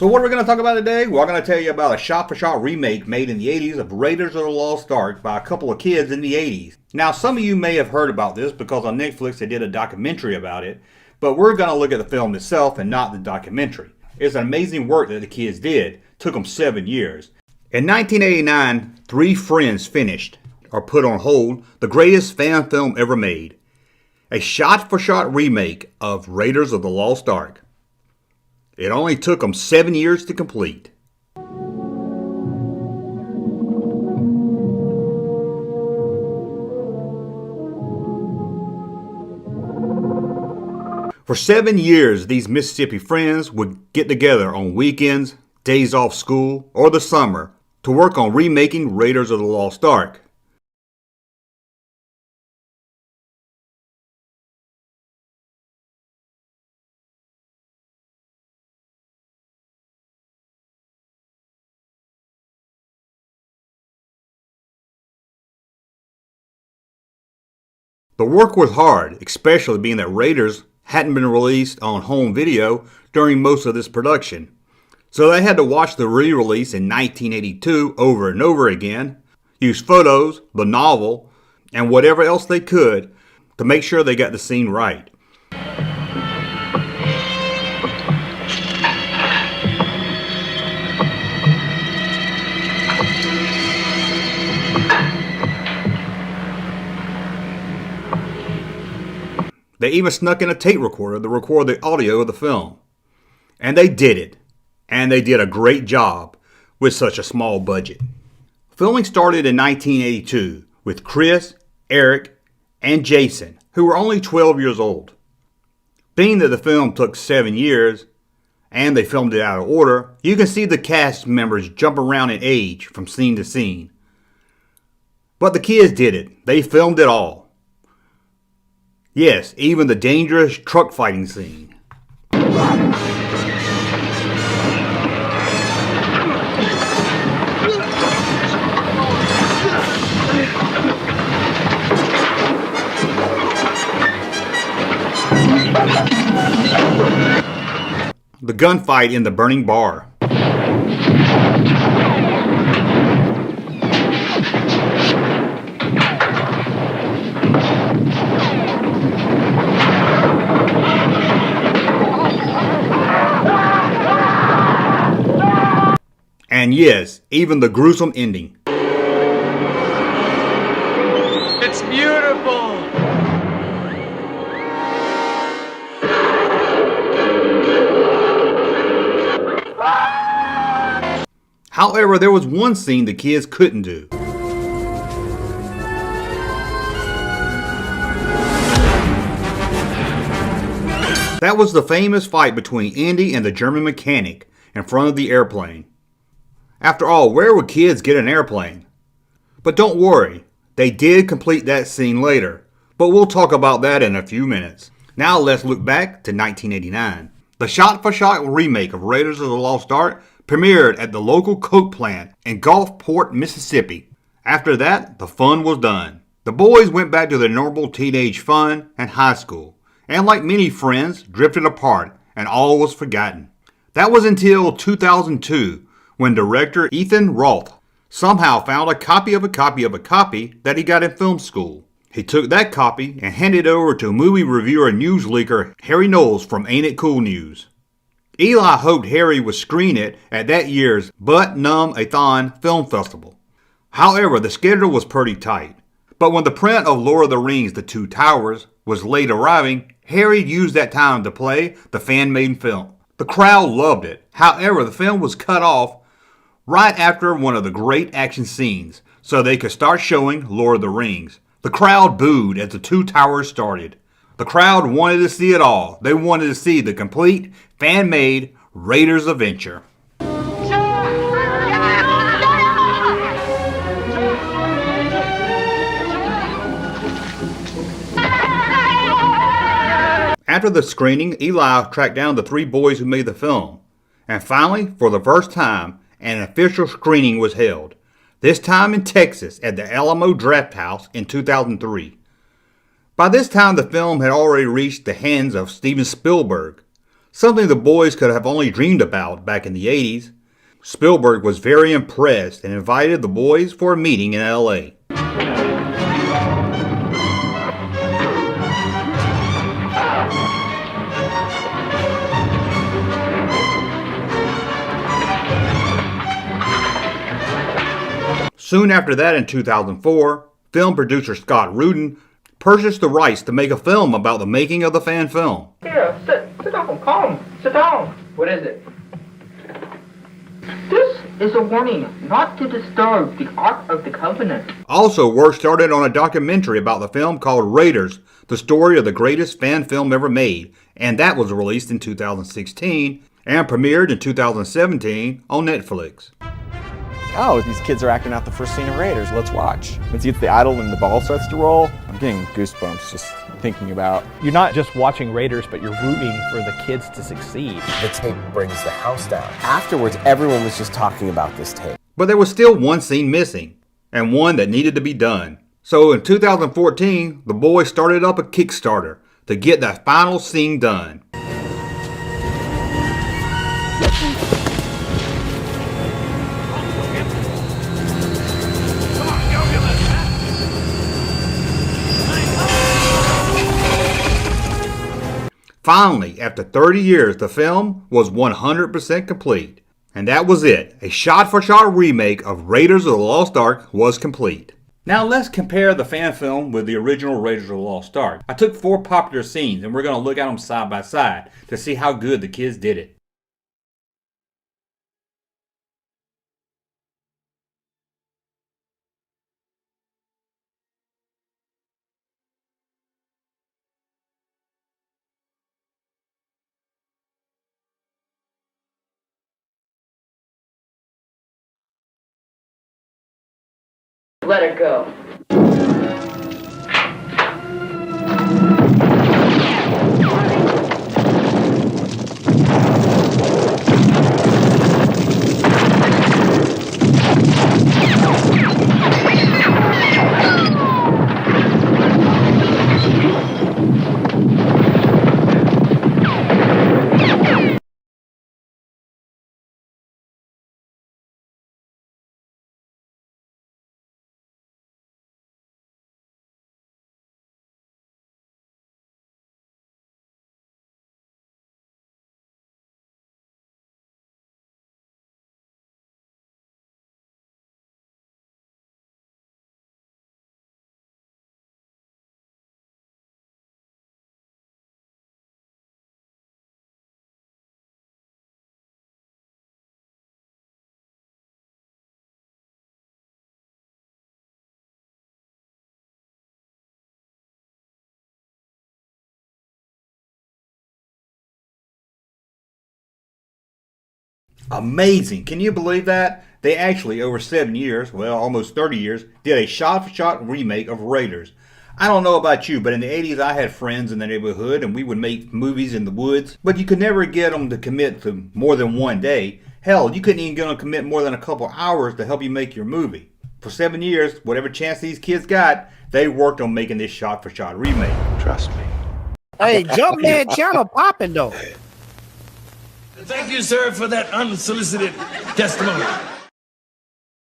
So what are we going to talk about today? Well, I'm going to tell you about a shot-for-shot remake made in the 80s of Raiders of the Lost Ark by a couple of kids in the 80s. Now, some of you may have heard about this because on Netflix they did a documentary about it, but we're going to look at the film itself and not the documentary. It's an amazing work that the kids did. It took them 7 years. In 1989, three friends finished, or put on hold, the greatest fan film ever made. A shot-for-shot remake of Raiders of the Lost Ark. It only took them 7 years to complete. For 7 years, these Mississippi friends would get together on weekends, days off school, or the summer to work on remaking Raiders of the Lost Ark. The work was hard, especially being that Raiders hadn't been released on home video during most of this production. So they had to watch the re-release in 1982 over and over again, use photos, the novel, and whatever else they could to make sure they got the scene right. They even snuck in a tape recorder to record the audio of the film. And they did it. And they did a great job with such a small budget. Filming started in 1982 with Chris, Eric, and Jason, who were only 12 years old. Being that the film took 7 years, and they filmed it out of order, you can see the cast members jump around in age from scene to scene. But the kids did it. They filmed it all. Yes, even the dangerous truck fighting scene. The gunfight in the burning bar. And yes, even the gruesome ending. It's beautiful! However, there was one scene the kids couldn't do. That was the famous fight between Indy and the German mechanic in front of the airplane. After all, where would kids get an airplane? But don't worry, they did complete that scene later, but we'll talk about that in a few minutes. Now let's look back to 1989. The shot-for-shot remake of Raiders of the Lost Ark premiered at the local Coke plant in Gulfport, Mississippi. After that, the fun was done. The boys went back to their normal teenage fun and high school, and like many friends, drifted apart and all was forgotten. That was until 2002, when director Ethan Roth somehow found a copy of a copy of a copy that he got in film school. He took that copy and handed it over to movie reviewer and news leaker Harry Knowles from Ain't It Cool News. Eli hoped Harry would screen it at that year's Butt Numb A-Thon Film Festival. However, the schedule was pretty tight. But when the print of Lord of the Rings The Two Towers was late arriving, Harry used that time to play the fan-made film. The crowd loved it. However, the film was cut off right after one of the great action scenes, so they could start showing Lord of the Rings. The crowd booed as the Two Towers started. The crowd wanted to see it all. They wanted to see the complete, fan-made Raiders adventure. After the screening, Eli tracked down the three boys who made the film. And finally, for the first time, an official screening was held. This time in Texas at the Alamo Drafthouse in 2003. By this time, the film had already reached the hands of Steven Spielberg. something the boys could have only dreamed about back in the 80s. Spielberg was very impressed and invited the boys for a meeting in LA. Soon after that, in 2004, film producer Scott Rudin purchased the rights to make a film about the making of the fan film. Here, sit down, calm, sit down. What is it? This is a warning not to disturb the Ark of the Covenant. Also, work started on a documentary about the film called Raiders, the story of the greatest fan film ever made, and that was released in 2016 and premiered in 2017 on Netflix. Oh, these kids are acting out the first scene of Raiders. Let's watch. Once you get to the idol and the ball starts to roll, I'm getting goosebumps just thinking about. You're not just watching Raiders, but you're rooting for the kids to succeed. The tape brings the house down. Afterwards, everyone was just talking about this tape. But there was still one scene missing, and one that needed to be done. So in 2014, the boys started up a Kickstarter to get that final scene done. Finally, after 30 years, the film was 100% complete. And that was it. A shot-for-shot remake of Raiders of the Lost Ark was complete. Now let's compare the fan film with the original Raiders of the Lost Ark. I took 4 popular scenes and we're going to look at them side by side to see how good the kids did it. Let it go. Amazing. Can you believe that? They actually, over 7 years, well, almost 30 years, did a shot-for-shot remake of Raiders. I don't know about you, but in the 80s I had friends in the neighborhood and we would make movies in the woods, but you could never get them to commit to more than one day. Hell, you couldn't even get them to commit more than a couple hours to help you make your movie. For 7 years, whatever chance these kids got, they worked on making this shot-for-shot remake. Trust me. Hey, Junkman channel popping though. Thank you, sir, for that unsolicited testimony.